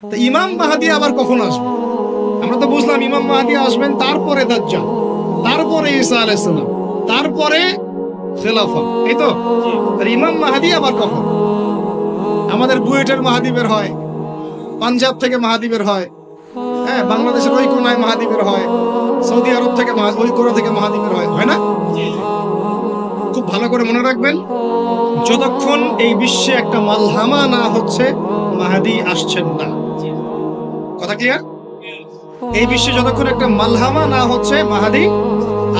তো ইমাম মাহদী আবার কখন আসবে? আমরা তো বুঝলাম ইমাম মাহদী আসবেন, তারপরে দাজ্জাল, তারপরে ঈসা আলাইহিস সালাম, তারপরে খেলাফত, এই তো। আর ইমাম মাহদী আবার কখন? আমাদের বুয়েটের মাহদী বের হয়, পাঞ্জাব থেকে মাহদী বের হয়, হ্যাঁ, বাংলাদেশের ওই কোনায় মাহদী বের হয়, সৌদি আরব থেকে ওই কোনা থেকে মাহদী বের হয়, হয় না? খুব ভালো করে মনে রাখবেন, যতক্ষণ এই বিশ্বে একটা মালহামা না হচ্ছে মাহদী আসছেন না। কথা ক্লিয়ার? এই বিশ্বে যতক্ষণ একটা মালহামা না হচ্ছে মাহদী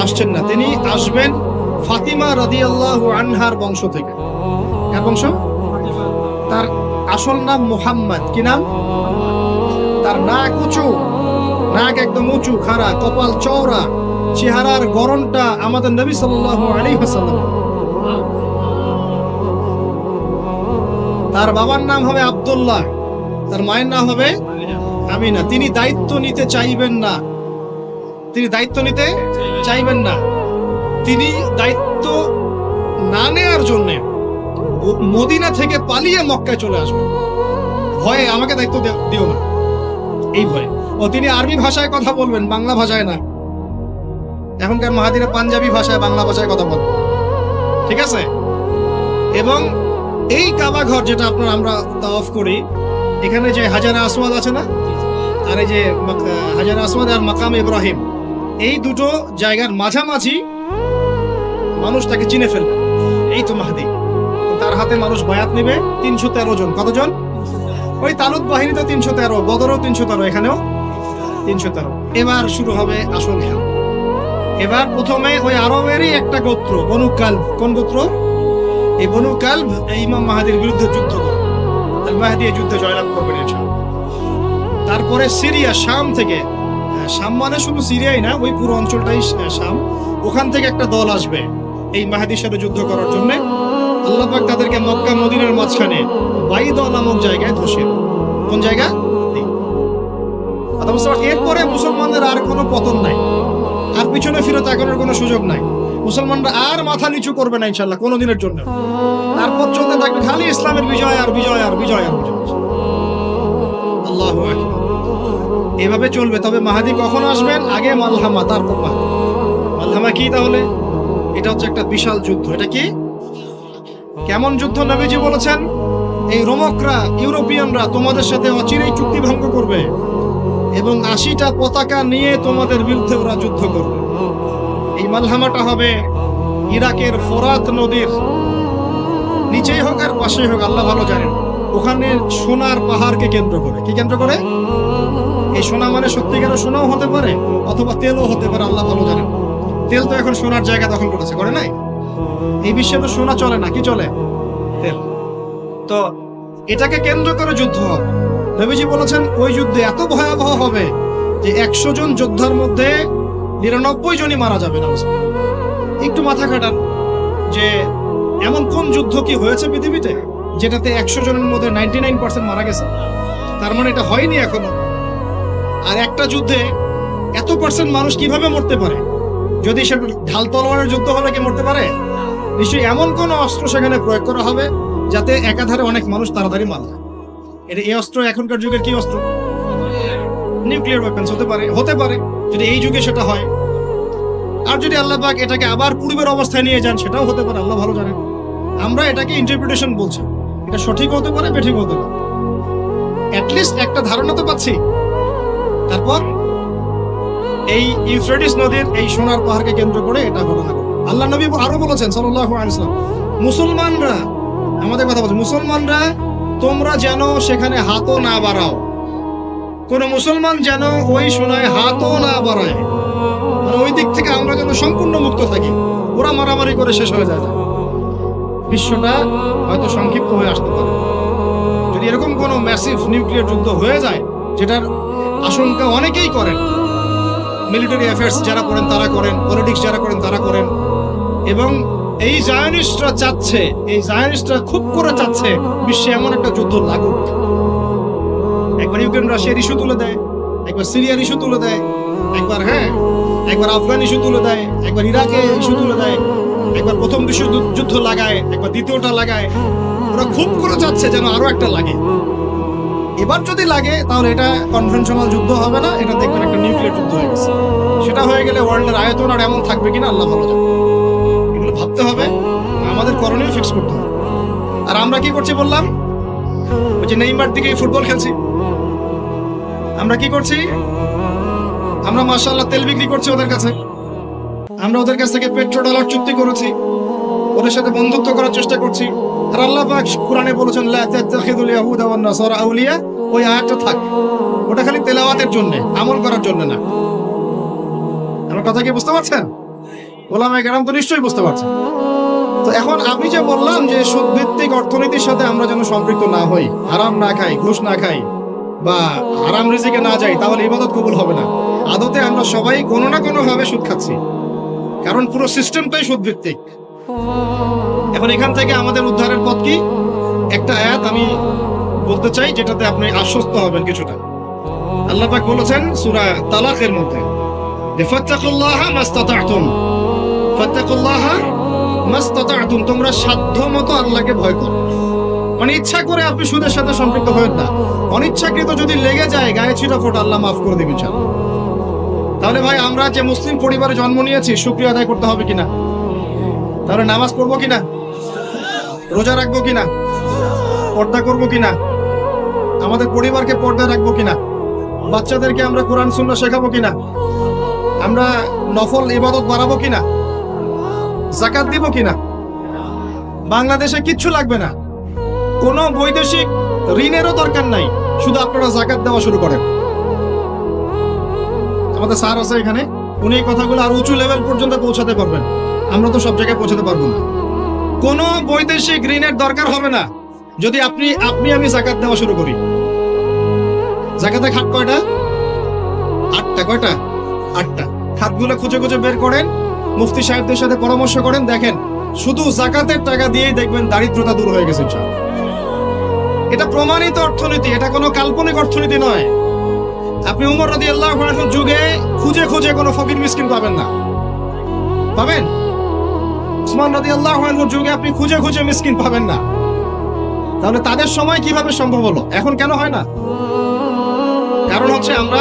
আসছেন না। তিনি আসবেন ফাতিমা রাদিয়াল্লাহু আনহার বংশ থেকে। কার বংশ? তার আসল নাম মুহাম্মদ। কি নাম? তার নাক উঁচু, নাক একদম উঁচু, খাড়া, কপাল চওড়া, চেহারার গড়নটা আমাদের নবী সাল্লাল্লাহু আলাইহি ওয়াসাল্লাম। তার বাবার নাম হবে আব্দুল্লাহ, তার মায়ের নাম হবে আমিনা। তিনি দায়িত্ব নিতে চাইবেন না, তিনি দায়িত্ব নিতে চাইবেন না। তিনি দায়িত্ব না নেওয়ার জন্য মদিনা থেকে পালিয়ে মক্কায় চলে আসবেন। ভয়ে আমাকে দায়িত্ব দিও না, এই ভয়ে। ও তিনি আরবি ভাষায় কথা বলবেন, বাংলা ভাষায় না। এখনকার মাহাদিরা পাঞ্জাবি ভাষায়, বাংলা ভাষায় কথা বলবেন, ঠিক আছে? এবং এই কাবা ঘর যেটা আমরা তাওয়াফ করি, এখানে যে হাজারে আসওয়াদ আছে না, আর এই যে হাজারে আসওয়াদ আর মাকাম ইব্রাহিম, এই দুটো জায়গার মাঝামাঝি মানুষ তাকে চিনে ফেলবে, এই তো মাহদী। তার হাতে মানুষ বায়াত নেবে 313 জন। কতজন? ওই তালুত বাহিনীতে 313, বদরও 313, এখানেও 313। এবার শুরু হবে আসল খেলা। এবার প্রথমে ওই আরবেরই একটা গোত্র, বনু কালব। কোন গোত্র? এই বনু কালব এই ইমাম মাহদীর বিরুদ্ধে যুদ্ধ করবে। আল মাহদী এই যুদ্ধে জয়লাভ করবেন ইনশাআল্লাহ। তারপরে সিরিয়া, শাম থেকে, শাম মানে শুধু সিরিয়াই না, ওই পুরো অঞ্চলটাই শাম, ওখান থেকে একটা দল আসবে এই মাহদীর সাথে যুদ্ধ করার জন্য। আল্লাহ পাক তাদেরকে মক্কা মদিনার মাঝখানে বাইদা নামক জায়গায় ধসে। কোন জায়গা? এরপরে মুসলমানদের আর কোনো পতন নাই, আর পিছনে ফিরে তাকানোর কোনো সুযোগ নাই। মুসলমানরা আর মাথা নিচু করবে না ইনশাআল্লাহ কোনোদিনের জন্য। তারপর চলতে থাকবে খালি ইসলামের বিজয় আর বিজয় আর বিজয় আর বিজয়। আল্লাহু আকবার। এভাবে চলবে। তবে মাহদী কখন আসবেন? আগে মালহামা, তারপর মাহদী। মালহামা কি তাহলে? এটা হচ্ছে একটা বিশাল যুদ্ধ। এটা কি? কেমন যুদ্ধ? নবীজি বলেছেন, এই রোমকরা, ইউরোপিয়ানরা তোমাদের সাথে অচিরেই চুক্তি ভঙ্গ করবে এবং 80টা পতাকা নিয়ে তোমাদের বিরুদ্ধে ওরা যুদ্ধ করবে। এই মালহামাটা হবে ইরাকের ফোরাত নদীর নিচেই হোক আর পাশেই হোক, আল্লাহ ভালো জানেন। ওখানে সোনার পাহাড়কে কেন্দ্র করে। কি কেন্দ্র করে? এই সোনা মানে সত্যিকার সোনাও হতে পারে, অথবা তেলও হতে পারে, আল্লাহ ভালো জানেন। তেল তো এখন সোনার জায়গা দখল করেছে, করে নাই? এই বিশ্বে তো সোনা চলে না, কি চলে? তেল। তো এটাকে কেন্দ্র করে যুদ্ধ হবে। নবীজি বলেছেন ওই যুদ্ধে এত ভয়াবহ হবে যে 100 জন যোদ্ধার মধ্যে 99 জনই মারা যাবে না। একটু মাথা খাটান যে এমন কোন যুদ্ধ কি হয়েছে পৃথিবীতে যেটাতে 100 জনের মধ্যে 99% মারা গেছে? তার মানে এটা হয়নি এখনো। আর একটা যুদ্ধে এত পার্সেন্ট মানুষ কিভাবে মরতে পারে? যদি সেটা ঢাল তলোয়ারের যুদ্ধ হলে কি মরতে পারে? নিশ্চয়ই এমন কোন অস্ত্র সেখানে প্রয়োগ করা হবে যাতে একাধারে অনেক মানুষ তাড়াতাড়ি মারা যায়। এটা এই অস্ত্র এখনকার যুগের কি অস্ত্র? নিউক্লিয়ার ওয়েপন্স হতে পারে, হতে পারে যদি এই যুগে সেটা হয়। আর যদি আল্লাহ পাক এটাকে আবার পূর্বের অবস্থায় নিয়ে যান, সেটাও হতে পারে, আল্লাহ ভালো জানেন। আমরা এটাকে ইন্টারপ্রিটেশন বলছি, এটা সঠিক হতে পারে, বেঠিক হতে পারে, অ্যাটলিস্ট একটা ধারণা তো পাচ্ছি। তারপর এই ইউফ্রেটিস নদীর এই সোনার পাহাড়কে কেন্দ্র করে এটা ঘটনা ঘটে। আল্লাহ নবী আরো বলেছেন সাল্লাল্লাহু আলাইহি ওয়াসাল্লাম, মুসলমানরা, আমাদের কথা বলছে, মুসলমানরা তোমরা যেন সেখানে হাতও না বাড়াও। কোন মুসলমান যেন ওই সোনায় হাতও না বাড়ায়, মানে ওই দিক থেকে আমরা যেন সম্পূর্ণ মুক্ত থাকি। ওরা মারামারি করে শেষ হয়ে যায়, বিশ্বটা হয়তো সংক্ষিপ্ত হয়ে আসতে পারে। যদি এরকম কোনো ম্যাসিভ নিউক্লিয়ার যুদ্ধ হয়ে যায়, যেটার আশঙ্কা অনেকেই করেন, মিলিটারি অ্যাফেয়ার্স যারা করেন তারা করেন, পলিটিক্স যারা করেন তারা করেন, এবং এই জায়নিস্টরা চাচ্ছে, এই জায়নিস্টরা খুব করে চাচ্ছে বিশ্বে এমন একটা যুদ্ধ লাগুক। একবার ইউক্রেন রাশিয়ার ইস্যু তুলে দেয়, একবার সিরিয়ার ইস্যু তুলে দেয়, একবার আফগান ইস্যু তুলে দেয়, একবার ইরাকে ইস্যু তুলে দেয়, একবার প্রথম বিশ্বযুদ্ধ লাগায়, একবার দ্বিতীয়টা লাগায়। ওরা খুব করে চাচ্ছে যেন আরো একটা লাগে। এবার যদি লাগে তাহলে এটা কনভেনশনাল যুদ্ধ হবে না, এটা দেখবেন একটা নিউক্লিয়ার যুদ্ধ হয়ে গেছে। সেটা হয়ে গেলে ওয়ার্ল্ডের আয়তন আর এমন থাকবে কিনা আল্লাহ ভালো জানে। এগুলো ভাবতে হবে, আমাদের করণীয় ফিক্স করতে হবে। আর আমরা কি করছি বললাম, ওই যে নেইমার দিকে ফুটবল খেলছি। আমরা কি করছি, আমরা মাশাআল্লাহ তেল বিক্রি করছি ওদের কাছে, আমরা ওদের কাছ থেকে পেট্রো ডলার চুক্তি করেছি, ওদের সাথে বন্ধুত্ব করার চেষ্টা করছি। আর আল্লাহ পাক কোরআনে বলেছেন লা তাত্তাখিযুল ইয়াহুদা ওয়ান নাসারা আউলিয়া, ওই আয়াতটা থাক, ওটা খালি তেলাওয়াতের জন্য, আমল করার জন্য না। আমার কথা কি বুঝতে পারছেন? ওলামায়ে কেরাম তো নিশ্চয়ই বুঝতে পারছেন। তো এখন আমি যে বললাম যে সুদভিত্তিক অর্থনীতির সাথে আমরা যেন সম্পৃক্ত না হই, হারাম না খাই, ঘুষ না খাই, বা হারাম রিজিকে না যাই, তাহলে ইবাদত কবুল হবে না। আদতে আমরা সবাই কোনো না কোনো ভাবে সুদ খাচ্ছি, কারণ পুরো সিস্টেমটাই সুদভিত্তিক। এখন এখান থেকে আমাদের উদ্ধারের পথ কি? একটা আয়াত আমি বলতে চাই, যেটাতে আপনি আশ্বস্ত হবেন কিছুটা। আল্লাহ পাক বলেছেন সূরা তালাকের মধ্যে, ফাত্তাকুল্লাহা মাস্তাতা'তুম, ফাত্তাকুল্লাহা মাস্তাতা'তুম, তোমরা সাধ্যমতো আল্লাহকে ভয় করো। মানে ইচ্ছা করে আপনি সুদের সাথে সম্পৃক্ত হবেন না, অনিচ্ছাকৃত যদি লেগে যায় গায়ে ছিটা ফোটা, আল্লাহ মাফ করে দিবেন ইনশাআল্লাহ। তাহলে ভাই আমরা যে মুসলিম পরিবারে জন্ম নিয়েছি, শুকরিয়া আদায় করতে হবে কিনা? তাহলে নামাজ পড়বো কিনা, রোজা রাখবো কিনা, পর্দা করবো কিনা, আমাদের পরিবারকে পর্দা রাখবো কিনা, বাচ্চাদেরকে আমরা কোরআন সুন্নাহ শেখাবো কিনা, আমরা নফল ইবাদত বাড়াবো কিনা, যাকাত দিব কিনা। বাংলাদেশে কিচ্ছু লাগবে না, কোনো বৈদেশিক ঋণেরও দরকার নাই, শুধু আপনারা যাকাত দেওয়া শুরু করেন। আমাদের স্যার আছে এখানে, উনি এই কথাগুলো আর উঁচু লেভেল পর্যন্ত পৌঁছাতে পারবেন, আমরা তো সব জায়গায় পৌঁছাতে পারবো না। কোনো বৈদেশিক ঋণের দরকার হবে না যদি আমি যাকাত দেওয়া শুরু করি। যাকাতের খাত কয়টা? 8টা। কয়টা? 8টা। খাতগুলো খুঁজে খুঁজে বের করেন, মুফতি সাহেবদের সাথে পরামর্শ করেন, দেখেন শুধু যাকাতের টাকা দিয়েই দেখবেন দারিদ্রতা দূর হয়ে গেছে ইনশাআল্লাহ। এটা প্রমাণিত অর্থনীতি, এটা কোনো কাল্পনিক অর্থনীতি নয়। আপনি উমর রাদিয়াল্লাহু আনহুর যুগে খুঁজে খুঁজে কোনো ফকির মিসকিন পাবেন না, পাবেন? উসমান রাদিয়াল্লাহু আনহুর যুগে আপনি খুঁজে খুঁজে মিসকিন পাবেন না। তাহলে তাদের সময় কিভাবে সম্ভব হলো, এখন কেন হয় না? কারণ হচ্ছে আমরা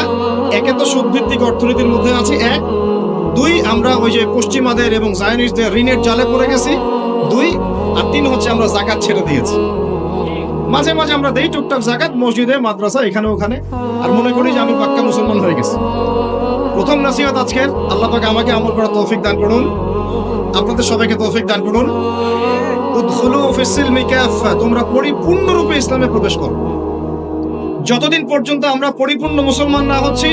একে তো সুদভিত্তিক অর্থনীতির মধ্যে আছি, 1, 2 আমরা ওই যে পশ্চিমাদের এবং জায়নিস্টদের ঋণের জালে পড়ে গেছি, 2, আর 3 হচ্ছে আমরা যাকাত ছেড়ে দিয়েছি। মাঝে মাঝে আমরা দেই টুকটাক যাকাত মসজিদে, মাদ্রাসা, এখানে ওখানে, আর মনে করি যে আমি পাক্কা মুসলমান হয়ে গেছি। প্রথম নসিহত আজকের, আল্লাহ পাক আমাকে আমল করার তৌফিক দান করুন, আপনাদের সবাইকে তৌফিক দান করুন। উদখুলু ফিস সিলমি কাফা, তোমরা পরিপূর্ণরূপে ইসলামে প্রবেশ করো। যতদিন পর্যন্ত আমরা পরিপূর্ণ মুসলমান না হচ্ছি,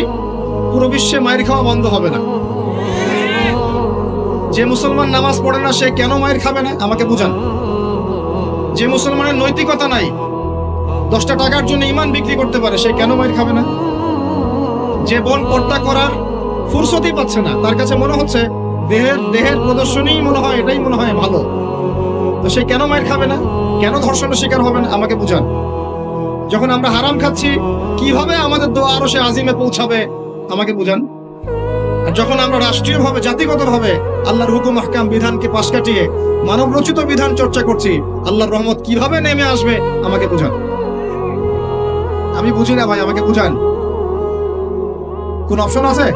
পুরো বিশ্বে মায়ের খাওয়া বন্ধ হবে না। যে মুসলমান নামাজ পড়ে না, সে কেন মায়ের খাবে না আমাকে বুঝান। যে মুসলমানের নৈতিকতা নাই, 10টা টাকার জন্য ঈমান বিক্রি করতে পারে, সে কেন মায়ের খাবে না? যে বোন পর্দা করার ফুরসতই পাচ্ছে না, তার কাছে মনে হচ্ছে দেহের প্রদর্শনী মনে হয়, এটাই মনে হয় ভালো, তো সে কেন মায়ের খাবে না? কেন ধর্ষণের শিকার হবে না আমাকে বুঝান। যখন আমরা হারাম খাচ্ছি, কিভাবে আমাদের দোয়া আরো সে আজিমে পৌঁছাবে আমাকে বুঝান। আর যখন আমরা রাষ্ট্রীয়ভাবে, জাতিগতভাবে আল্লাহর হুকুম আহকাম বিধানকে পাশ কাটিয়ে মানব রচিত বিধান চর্চা করছি, আল্লাহর রহমত কিভাবে নেমে আসবে আমাকে বুঝান। আমি বুঝি না ভাই, আমাকে বুঝান। কোন অপশন আছে?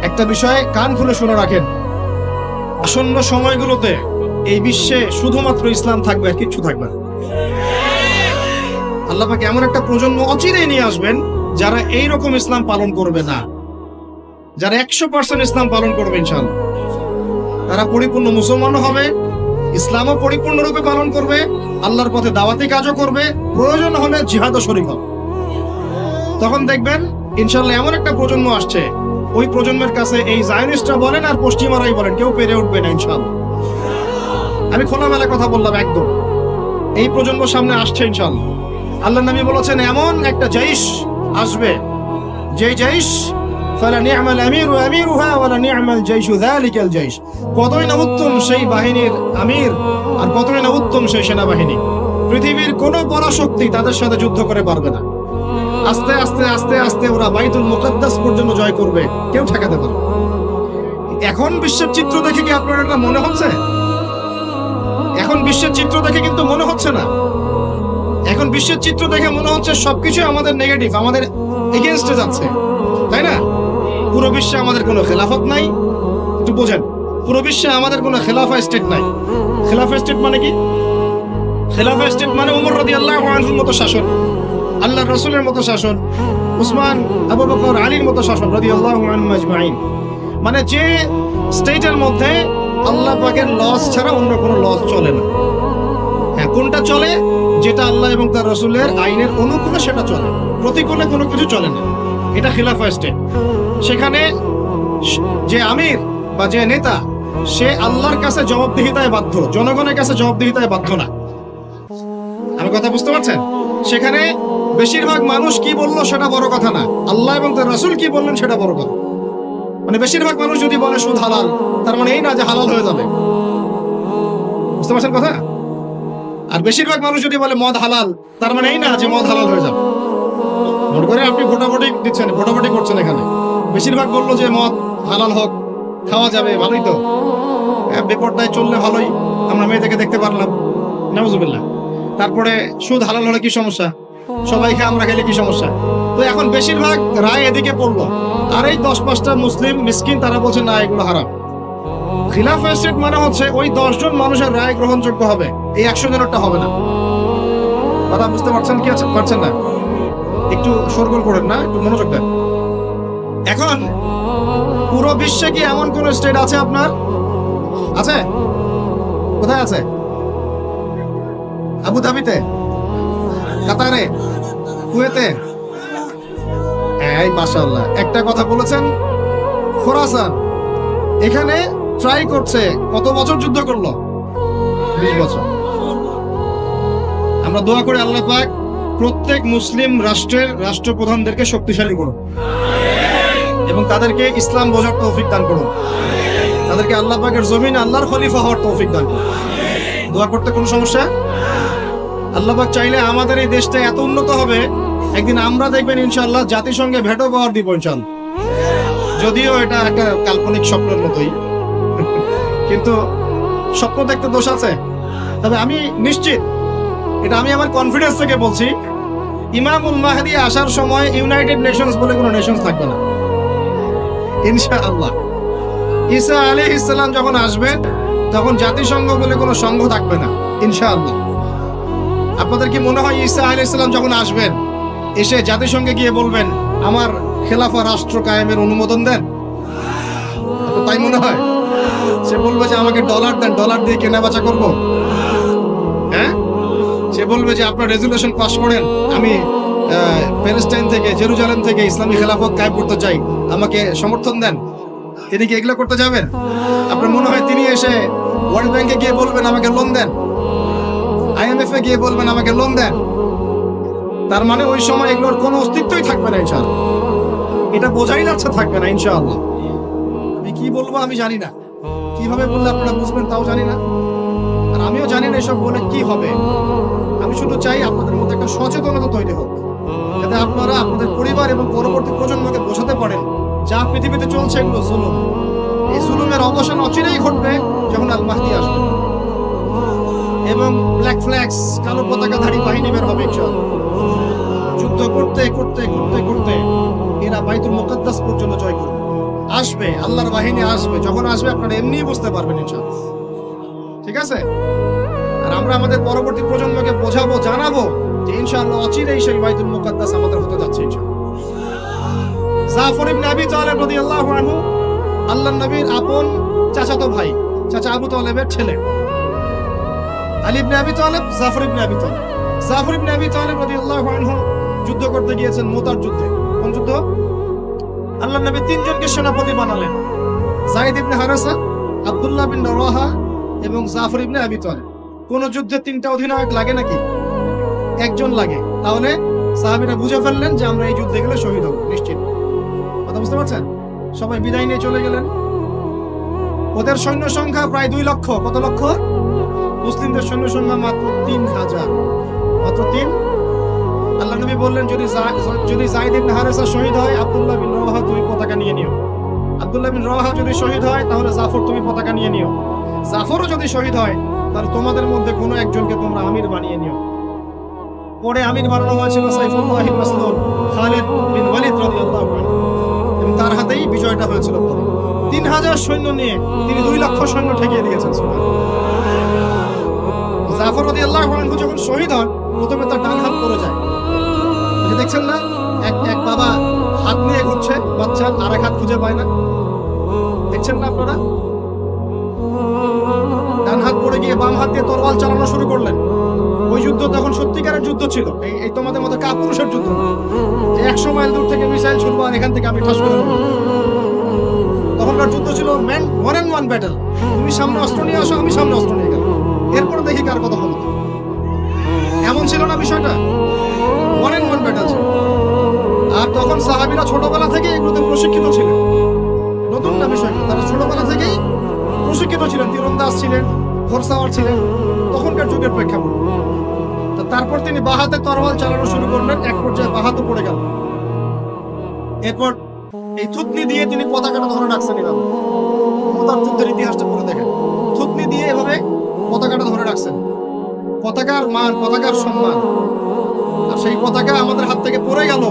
একটা বিষয় কান খুলে শুনে রাখেন, আসন্ন সময়গুলোতে এই বিশ্বে শুধুমাত্র ইসলাম থাকবে, আর কিচ্ছু থাকবে না। আল্লাহ পাক এমন একটা প্রজন্ম অচিরেই নিয়ে আসবেন যারা এই রকম ইসলাম পালন করবে না, যারা 100% ইসলাম পালন করবে ইনশাআল্লাহ। তারা পরিপূর্ণ মুসলমানও হবে, ইসলামও পরিপূর্ণরূপে পালন করবে, আল্লাহর পথে দাওয়াতি কাজও করবে, প্রয়োজন হলে জিহাদও শরীক হবে। তখন দেখবেন ইনশাআল্লাহ এমন একটা প্রজন্ম আসছে, ওই প্রজন্মের কাছে এই জায়নিস্টরা বলেন আর পশ্চিমারাই বলেন, কেউ পেরে উঠবে না ইনশাআল্লাহ। আমি খোলামেলা কথা বললাম, একদম এই প্রজন্ম সামনে আসছে ইনশাআল্লাহ। আল্লাহ নবী বলেছেন এমন একটা জাইশ আসবে, যে জাইশ ফালা নি'মাল আমিরু আমিরুহা ওয়ালা নি'মাল জাইশু যালিকাল জাইশ, কতই না উত্তম সেই বাহিনীর আমির আর কতই না উত্তম সেই সেনাবাহিনী। পৃথিবীর কোনো পরাশক্তি তাদের সাথে যুদ্ধ করে পারবে না। আস্তে আস্তে আস্তে আস্তে ওরা বাইতুল মুকাদ্দাস পর্যন্ত জয় করবে, কেউ ঠেকাতে পারবে। এখন বিশ্বের চিত্র দেখে কি আপনার এটা মনে হচ্ছে? এখন বিশ্বের চিত্র দেখে কিন্তু মনে হচ্ছে না। এখন এখন বিশ্বের চিত্র দেখে মনে হচ্ছে সবকিছু আমাদের নেগেটিভ, আমাদের এগেইনস্টে যাচ্ছে, তাই না? পুরো বিশ্বে আমাদের কোনো খেলাফত নাই। একটু বোঝেন, পুরো বিশ্বে আমাদের কোনো খেলাফা স্টেট নাই। খেলাফা স্টেট মানে কি? খেলাফা স্টেট মানে ওমর রাদিয়াল্লাহু আনহুর মতো শাসন, আল্লাহর রাসূলের মতো শাসন, উসমান, আবু বকর, আলীর মতো শাসন রাদিয়াল্লাহু আনহুম আজমাইন। মানে যে স্টেটের মধ্যে আল্লাহ পাকের লস ছাড়া অন্য কোনো লস চলে না। হ্যাঁ, কোনটা চলে? যেটা আল্লাহ এবং তার রাসূলের আইনের অনুকূলে সেটা চলে, প্রতিকূলে কোনো কিছু চলে না। এটা খিলাফা স্টেট। সেখানে যে আমির বা যে নেতা, সে আল্লাহর কাছে জবাবদিহিতায় বাধ্য, জনগণের কাছে জবাবদিহিতায় বাধ্য না। আমার কথা বুঝতে পারছেন? সেখানে বেশিরভাগ মানুষ কি বললো সেটা বড় কথা না, আল্লাহ এবং তার রাসূল কি বললেন সেটা বড় কথা। মানে বেশিরভাগ মানুষ যদি বলে সুদ হালাল, তার মানে এই না যে হালাল হয়ে যাবে। বুঝতে পারছেন কথা? আর বেশিরভাগ মানুষ যদি বলে মদ হালাল, তার মানে এই না যে মদ হালাল হয়ে যাবে। মনে করে আপনি ভোটাভুটি দিচ্ছেন, ভোটাভুটি করছেন, এখানে বেশিরভাগ বললো যে মদ হালাল হোক, খাওয়া যাবে, ভালোই তো, বেপরদায় চললে ভালোই, আমরা মেয়েদেরকে দেখতে পারলাম, নাউজুবিল্লাহ। তারপরে সুদ হালাল হলে কি সমস্যা? সবাইকে আমরা খেলে কি সমস্যা? তো এখন বেশিরভাগ রায় এদিকে পড়লো, আর এই 10-5টা মুসলিম মিসকিন তারা বলছে না, এগুলো হারাম। খিলাফা স্টেট মানে হচ্ছে ওই 10 জন মানুষের রায় গ্রহণযোগ্য হবে, এই 100 জনেরটা হবে না। কথা বুঝতে পারছেন কি? পারছেন না? একটু শোরগোল করেন না, একটু মনোযোগ দেন। এখন পুরো বিশ্বে কি এমন কোন স্টেট আছে আপনার? আছে? কোথায় আছে? আবুধাবিতে, কাতারে, কুয়েতে? এই মাশাআল্লাহ, একটা কথা বলেছেন, খোরাসান এখানে ট্রাই করছে। কত বছর যুদ্ধ করলো? 20 বছর। আমরা দোয়া করি আল্লাহ পাক প্রত্যেক মুসলিম রাষ্ট্রের রাষ্ট্রপ্রধানদেরকে শক্তিশালী করুন এবং তাদেরকে ইসলাম বোঝার তৌফিক দান করুন, তাদেরকে আল্লাহ পাকের জমিনে আল্লাহর খলিফা হওয়ার তৌফিক দান করুন। দোয়া করতে কোনো সমস্যা? আল্লাহ পাক চাইলে আমাদের এই দেশটা এত উন্নত হবে, একদিন আমরা দেখবেন ইনশাআল্লাহ জাতিসংঘে ভেটো পাওয়ার দিব ইনশাআল্লাহ। যদিও এটা একটা কাল্পনিক স্বপ্নের মতোই, কিন্তু স্বপ্ন দেখতে দোষ আছে। তবে আমি নিশ্চিত, এটা আমি আমার কনফিডেন্স থেকে বলছি, ইমামুল মাহদি আসার সময় ইউনাইটেড নেশনস বলে কোনো নেশনস থাকবে না ইনশাআল্লাহ। ঈসা আলাইহিস সালাম যখন আসবেন, তখন জাতিসংঘ বলে কোনো সংঘ থাকবে না ইনশাআল্লাহ। আপনাদের কি মনে হয় ঈসা আলাইহিস সালাম যখন আসবেন, এসে জাতিসংঘে গিয়ে বলবেন আমার খেলাফা রাষ্ট্র কায়েমের অনুমোদন দেন? তাই মনে হয়? সে বলবে যে আমাকে ডলার দেন, ডলার দিয়ে কেনাবেচা করব। হ্যাঁ, সে বলবে যে আপনার রেজুলেশন পাস করেন, আমি প্যালেস্টাইন থেকে, জেরুজালেম থেকে ইসলামী খেলাফত কায়েম করতে চাই, আমাকে সমর্থন দেন। তিনি কি এগুলো করতে যাবেন? আপনার মনে হয় তিনি এসে ওয়ার্ল্ড ব্যাংকে গিয়ে বলবেন আমাকে লোন দেন, IMF এ গিয়ে বলবেন আমাকে লোন দেন? তার মানে ওই সময় এগুলোর কোনো অস্তিত্বই থাকবে না ইনশাআল্লাহ। এটা বোঝাই যাচ্ছে থাকবে না ইনশাআল্লাহ। আমি কি বলবো আমি জানি না, কিভাবে বললে আপনারা বুঝবেন তাও জানি না, আর আমিও জানি না এসব বলে কি হবে। আমি শুধু চাই আপনাদের মধ্যে একটা সচেতনতা তৈরি হোক, যাতে আপনারা আপনাদের পরিবার এবং পরবর্তী প্রজন্মকে বোঝাতে পারেন যা পৃথিবীতে চলছে এগুলো জুলুম। এই জুলুমের অবসান অচিরেই ঘটবে যখন আল মাহদি আসবে এবং ব্ল্যাক ফ্ল্যাগস, কালো পতাকাধারী বাহিনী বের হবে ইনশাআল্লাহ। যুদ্ধ করতে করতে করতে করতে এরা বাইতুল মুকাদ্দাস পর্যন্ত জয় করবে। আসবে, আল্লাহর বাহিনী আসবে। যখন আসবে আপনারা এমনিই বুঝতে পারবেন ইনশাআল্লাহ। ঠিক আছে? আর আমরা আমাদের পরবর্তী প্রজন্মকে বোঝাবো, জানাবো যে ইনশাআল্লাহ অচিরেই সেই বাইতুল মুকাদ্দাস আমাদের হতে যাচ্ছে ইনশাআল্লাহ। জাফর ইবনে আবি তালেব রাদিয়াল্লাহু আনহু আল্লাহর নবীর আপন চাচাতো ভাই, চাচা আবু তালেবের ছেলে। আলী ইবনে আবি তালেব, জাফর ইবনে আবি তালেব। জাফর ইবনে আবি তালেব রাদিয়াল্লাহু আনহু যুদ্ধ করতে গিয়েছেন মুতার যুদ্ধে। কোন যুদ্ধ? আল্লাহর নবী 3 জনকে সেনাপতি বানালেন, যায়েদ ইবনে হারেসা, আব্দুল্লাহ বিন রাওয়াহা এবং জাফর ইবনে আবি তালেব। কোন যুদ্ধে 3টা অধিনায়ক লাগে নাকি? একজন লাগে। তাহলে সাহাবীরা বুঝে ফেললেন যে আমরা এই যুদ্ধে গেলে শহীদ হব নিশ্চিত। কথা বুঝতে পারছেন? সবাই বিদায় নিয়ে চলে গেলেন। ওদের সৈন্য সংখ্যা প্রায় 2 লক্ষ। কত লক্ষ? মুসলিমদের সৈন্য সংখ্যা মাত্র 3000, মাত্র 3। আল্লাহ নবী বললেন যদি যায়েদ ইবনে হারেসা শহীদ হয়, আব্দুল্লাহ বিন রাওয়াহা তুমি পতাকা নিয়ে নিও। আব্দুল্লাহ বিন রাওয়াহা যদি শহীদ হয়, তাহলে জাফর তুমি পতাকা নিয়ে নিও। জাফরও যদি শহীদ হয়, তাহলে তোমাদের মধ্যে কোনো একজনকে তোমরা আমির বানিয়ে নিও। পরে আমির বানানো হয়েছিল সাইফুল্লাহ মাসলুল খালিদ বিন ওয়ালিদ রাদিয়াল্লাহু আনহু, এবং তার হাতেই বিজয়টা হয়েছিল। পরে 3000 সৈন্য নিয়ে তিনি 2 লক্ষ সৈন্য ঠেকিয়ে দিয়েছেন। জাফর রাদিয়াল্লাহু আনহু যখন শহীদ হন, প্রথমে তার ডান হাত পড়ে যায়। দেখছেন না, এক বাবা হাত নিয়ে ঘুরছে, বাচ্চা আরেক হাত খুঁজে পায় না, দেখছেন না আপনারা? ডান হাত পড়ে গিয়ে বাম হাত দিয়ে তরোয়াল চালানো শুরু করলেন। ওই যুদ্ধ তখন সত্যিকারের যুদ্ধ ছিল, এই তোমাদের মতো কাপুরুষের যুদ্ধ না, যে 100 মাইল দূর থেকে মিসাইল ছুড়বো আর এখান থেকে আমি ঠাস করে দেবো। তখনকার যুদ্ধ ছিল ওয়ান অ্যান্ড ওয়ান ব্যাটেল। তুমি সামনে অস্ত্র নিয়ে আসো, আমি সামনে অস্ত্র নিয়ে গেলাম, এরপরে দেখি কার কথা হলো। এমন ছিল না বিষয়টা, ওয়ান অ্যান্ড ওয়ান ব্যাটেল ছিল। আর তখন সাহাবীরা ছোটবেলা থেকে এগুলোতে প্রশিক্ষিত ছিলেন। নতুন না বিষয়টা, তারা ছোটবেলা থেকেই প্রশিক্ষিত ছিলেন, তীরন্দাজ ছিলেন, ঘোড়সাওয়ার ছিলেন, তখনকার যুগের প্রেক্ষাপট। তারপর তিনি বাহাতে তরোয়াল চালানো শুরু করলেন, এক পর্যায়ে বাহাতে পড়ে গেল। এরপর এই থুতনি দিয়ে তিনি পতাকাটা ধরে রাখছেন। এভাবে মুতার যুদ্ধের ইতিহাসটা পড়ে দেখেন, থুতনি দিয়ে এভাবে পতাকাটা ধরে রাখছেন। পতাকার মান, পতাকার সম্মান। আর সেই পতাকা আমাদের হাত থেকে পড়ে গেল,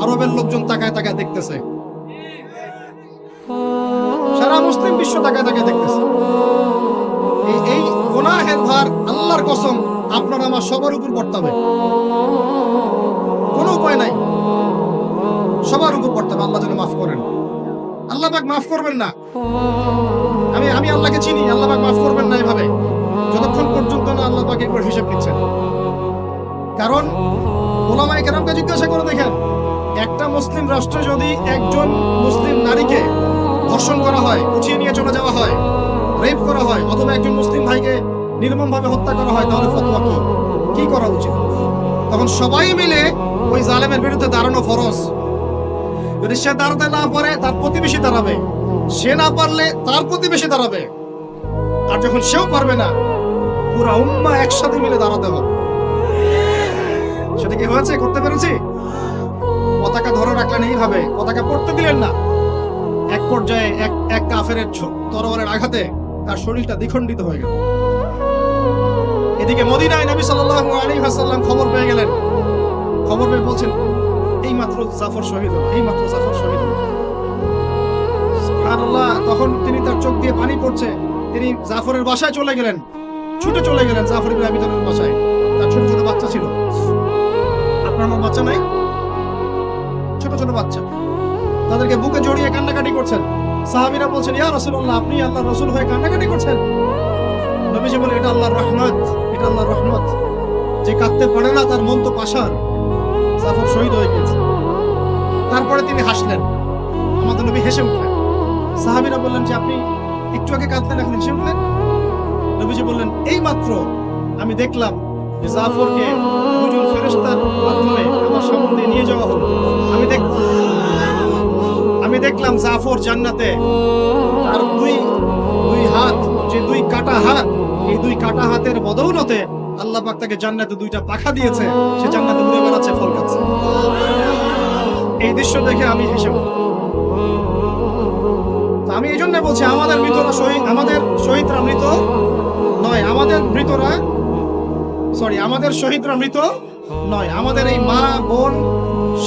আরবের লোকজন তাকায় তাকায় দেখতেছে, সারা মুসলিম বিশ্ব তাকায় তাকায় দেখতেছে। এই গুনাহের ভার আল্লাহর কসম আপনার আমার সবার উপর বর্তাবে, কোনো উপায় নাই, সবার উপর বর্তাবে। আল্লাহ যেন মাফ করেন, আল্লাহ পাক মাফ করবেন না। আমি আল্লাহকে চিনি, আল্লাহ পাক মাফ করবেন না এভাবে, যতক্ষণ পর্যন্ত না আল্লাহ পাক একবার হিসাব নিচ্ছেন। কারণ ওলামায়ে কেরামকে জিজ্ঞাসা করে দেখেন, একটা মুসলিম রাষ্ট্রে যদি একজন মুসলিম নারীকে ধর্ষণ করা হয়, উঠিয়ে নিয়ে চলে যাওয়া হয়, রেপ করা হয়, অথবা একজন মুসলিম ভাইকে নির্মমভাবে হত্যা করা হয়, তাহলে ফতোয়া কি করা উচিত? তখন সবাই মিলে ওই জালেমের বিরুদ্ধে দাঁড়ানো ফরজ। যদি সে দাঁড়াতে না পারে, তার প্রতিবেশী দাঁড়াবে, সে না পারলে তার প্রতিবেশী দাঁড়াবে, আর যখন সেও পারবে না, পুরা উম্মাহ একসাথে মিলে দাঁড়াতে হবে। সেটা কি হয়েছে? করতে পেরেছি? পতাকা ধরে রাখলেন এইভাবে, পতাকা পড়তে দিলেন না। এক পর্যায়ে এক কাফেরের তরবারের আঘাতে তার শরীরটা দ্বিখণ্ডিত হয়ে গেল। এদিকে মদিনায় নবী সাল্লাল্লাহু আলাইহি ওয়াসাল্লাম খবর পেয়ে গেলেন। খবর পেয়ে বলছেন, এইমাত্র জাফর শহীদ হলো, এইমাত্র জাফর শহীদ হলো। সুবহানাল্লাহ। তখন তিনি, তার চোখ দিয়ে পানি পড়ছে, তিনি জাফরের বাসায় চলে গেলেন, ছুটে চলে গেলেন জাফর ইবনে আবি তালিবের বাসায়। তার ছোট ছোট বাচ্চা ছিল। আপনার আমার বাচ্চা নাই? ছোট ছোট বাচ্চা, তাদেরকে বুকে জড়িয়ে কান্নাকাটি করছেন। সাহাবীরা বলছেন, ইয়া রাসূলুল্লাহ, আপনি আল্লাহর রাসূল হয়ে কান্নাকাটি করছেন? নবীজি বলেন, এটা আল্লাহর রহমত, এটা আল্লাহর রহমত। যে কাঁদতে পারে না তার মন তো পাষাণ। জাফর শহীদ হয়ে গেছে। তারপরে তিনি হাসলেন, আমাদের নবী হেসে উঠলেন। সাহাবীরা বললেন যে, আপনি একটু আগে কাঁদলেন, এখন হেসে উঠলেন? নবীজি বললেন, এই মাত্র আমি দেখলাম যে জাফরকে দুজন ফেরেশতার মাধ্যমে আমার সামনে দিয়ে নিয়ে যাওয়া হলো। আমি দেখলাম জাফর জান্নাতে, আর দুই হাত, যে দুই কাটা হাত, এই দুই কাটা হাতের বদৌলতে আল্লাহ পাক তাকে জান্নাতে দুইটা পাখা দিয়েছে, সে জান্নাতে উড়ে বেড়াচ্ছে, ফল খাচ্ছে। এই দৃশ্য দেখে আমি হেসে উঠলাম। আমি এই জন্য বলছি, আমাদের শহীদরা মৃত নয়, আমাদের শহীদরা মৃত নয়। আমাদের এই মা, বোন,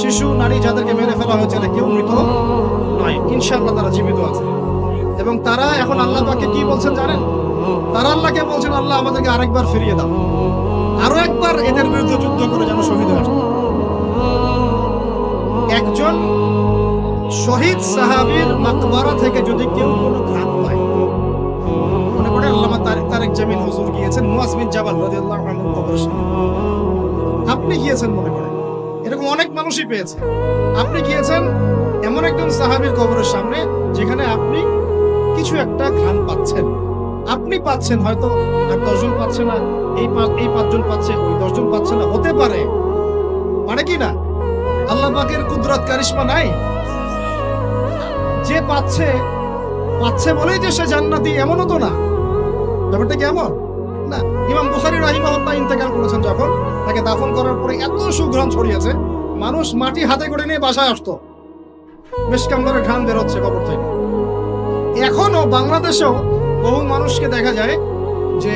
শিশু, নারী যাদেরকে মেরে ফেলা হয়েছে, কেউ মৃত নয়। ইনশাআল্লাহ তারা জীবিত আছে, এবং তারা এখন আল্লাহ পাককে কি বলছেন জানেন? তারা আল্লাহকে বলছেন, আল্লাহ আমাদেরকে আরেকবার ফিরিয়ে দাও, আরো একবার এদের বিরুদ্ধে যুদ্ধ করে যেন শহীদ হয়ে আসে। একজন শহীদ সাহাবীর মাকবারা থেকে যদি কেউ কোনো ঘাত পায়, মনে করে আল্লামা তারেক জামিল হুজুর গিয়েছেন মুয়াজ বিন জাবাল রাদিয়াল্লাহু আনহু কবরের সামনে, আপনি গিয়েছেন, মনে করেন এরকম অনেক মানুষই পেয়েছে, আপনি গিয়েছেন এমন একজন সাহাবীর কবরের সামনে যেখানে আপনি কিছু একটা ঘ্রাণ পাচ্ছেন, আপনি পাচ্ছেন, হয়তো আর 10 জন পাচ্ছে না, এই 5 জন পাচ্ছে, ওই 10 জন পাচ্ছে না, হতে পারে কি না? আল্লাহ পাকের কুদরত কারিশমা নাই? যে পাচ্ছে বলেই যে সে জান্নাতি, এমনও তো না। ব্যাপারটা কেমন না? ইমাম বুখারী রাহিমাহুল্লাহ ইন্তেকাল করেছেন, যখন তাকে দাফন করার পরে এত সুঘ্রাণ ছড়িয়েছে, মানুষ মাটি হাতে করে নিয়ে বাসায় আসতো, মিশকাম্বরে ঘ্রাণ বেরোচ্ছে কবর থেকে। এখনো বাংলাদেশেও বহু মানুষকে দেখা যায় যে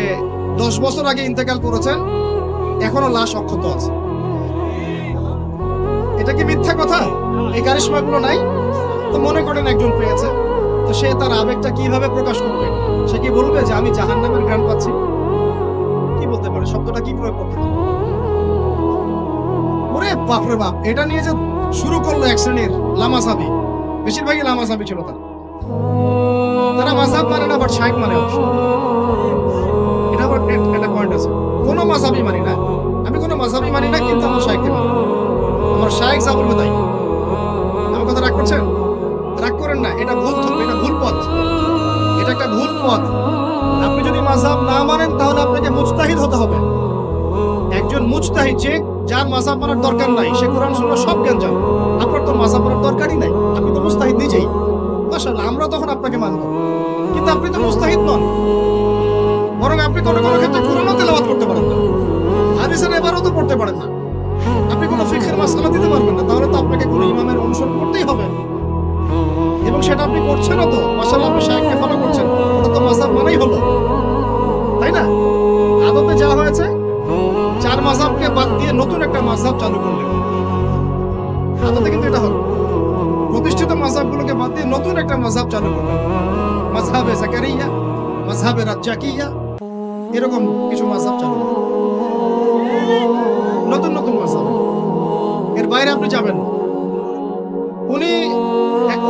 10 বছর আগে ইন্তেকাল করেছেন, এখনো লাশ অক্ষত আছে। এটা কি মিথ্যা কথা? এই কারিশমা গুলো নাই? তো মনে করেন একজন পেয়েছে, তো সে তার আবেগটা কিভাবে প্রকাশ করবে? সে কি বলবে যে আমি জাহান্নামের ঘ্রাণ পাচ্ছি? কি বলতে পারে? শব্দটা কি প্রয়োগ করতে পারে? ওরে বাপ রে বাপ, এটা নিয়ে যে শুরু করলো এক শ্রেণীর লামাসাবি, বেশিরভাগই লামাসাবি ছিল তারা মাযহাব মানে না, বাট শাইখ মানে অবশ্য। এটা আবার একটা পয়েন্ট আছে, কোনো মাযহাবই মানি না, আমি কোনো মাযহাবই মানি না, কিন্তু আমার শাইখকে মানি, আমার শাইখ যা বলবে তাই। আমার কথা রাগ করছেন? রাগ করেন না, এটা ভুল, এটা ভুল পথ, এটা একটা ভুল পথ। আপনি যদি মাযহাব না মানেন তাহলে আপনাকে মুজতাহিদ হতে হবে। একজন মুজতাহিদ, যে যার মাযহাব মানার দরকার নাই, সে কোরআন সুন্নাহ সব জ্ঞান জানে। আপনার তো মাযহাব মানার দরকারই নাই, আপনি তো মুজতাহিদ নিজেই। মাশাআল্লাহ, আমরা তখন আপনাকে মানব, কিন্তু আপনি তো মুজতাহিদ নন। বরং আপনি কোনো কোনো ক্ষেত্রে কোরআনও তেলাওয়াত করতে পারেন না, হাদিসের ইবারতও পড়তে পারেন না, আপনি কোনো ফিকহের মাসআলা দিতে পারবেন না। তাহলে তো আপনাকে কোনো ইমামের অনুসরণ করতেই হবে, এবং সেটা আপনি করছেন তো। মাশাআল্লাহ, আপনি শাইখকে ফলো করছেন, ওটা তো মাযহাব মানেই হলো, তাই না? আদতে যা হয়েছে, চার মাযহাবকে বাদ দিয়ে নতুন একটা মাযহাব চালু করলেন। আদতে কিন্তু এটা হলো, প্রতিষ্ঠিত মাযহাবগুলোকে বাদ দিয়ে নতুন একটা মাযহাব চালু করলেন। মাযহাবে জাকারিয়া, মাযহাবে রাজ্জাকিয়া, এরকম কিছু মাযহাব চালু করলেন, নতুন নতুন মাযহাব। এর বাইরে আপনি যাবেন।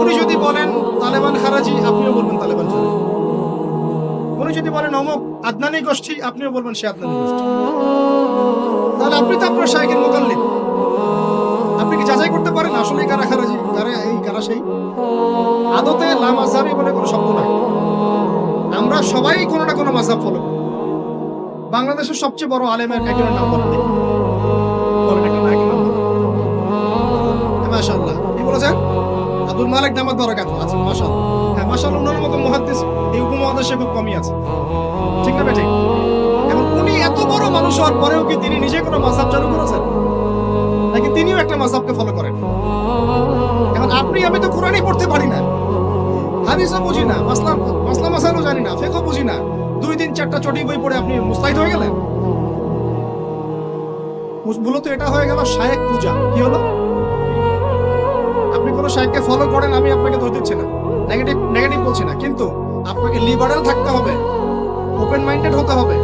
উনি যদি বলেন তালেবান খারাজি, আপনিও বলবেন তালেবান খারাজি। উনি যদি বলেন অমুক আদনানি গোষ্ঠী, আপনিও বলবেন সে আদনানি গোষ্ঠী। তাহলে আপনি তো আপনার শাইখের মুকাল্লিদ। আপনি কি যাচাই করতে পারেন আসলে কারা খারাজি, কারা এই, কারা সেই? আদতে লা মাযহাবি বলে কোনো শব্দ নাই। আমরা সবাই কোনো না কোনো মাযহাব ফলো করি। বাংলাদেশের সবচেয়ে বড় আলেমের একজনের নাম বলেন দেখি, বলেন একটা নায়কের নাম বলেন। মাশাআল্লাহ, কি বলেছেন? আব্দুল মালিক দামাত বারাকাতুহু আছে। মাশাআল্লাহ, হ্যাঁ মাশাআল্লাহ, ওনার মতো মুহাদ্দিস এই উপমহাদেশে খুব কমই আছে, ঠিক না বেঠিক? এবং উনি এত বড় মানুষ হওয়ার পরেও কি তিনি নিজে কোনো মাযহাব চালু করেছেন, নাকি তিনিও একটা মাযহাবকে ফলো করেন? এখন আপনি আমি তো কোরআনই পড়তে পারি না, হাদিসও বুঝি না, মাসলা মাসাইলও জানি না, ফিকহ বুঝি না, 2-3-4টা চটি বই পড়ে আপনি মুস্তাহিদ হয়ে গেলেন? মূলত এটা হয়ে গেল শায়েখ পূজা। কি হলো? আপনি কোনো শায়েখকে ফলো করেন, আমি আপনাকে দোষ দিচ্ছি না, নেগেটিভ বলছি না, কিন্তু আপনাকে লিবারাল থাকতে হবে, ওপেন মাইন্ডেড হতে হবে।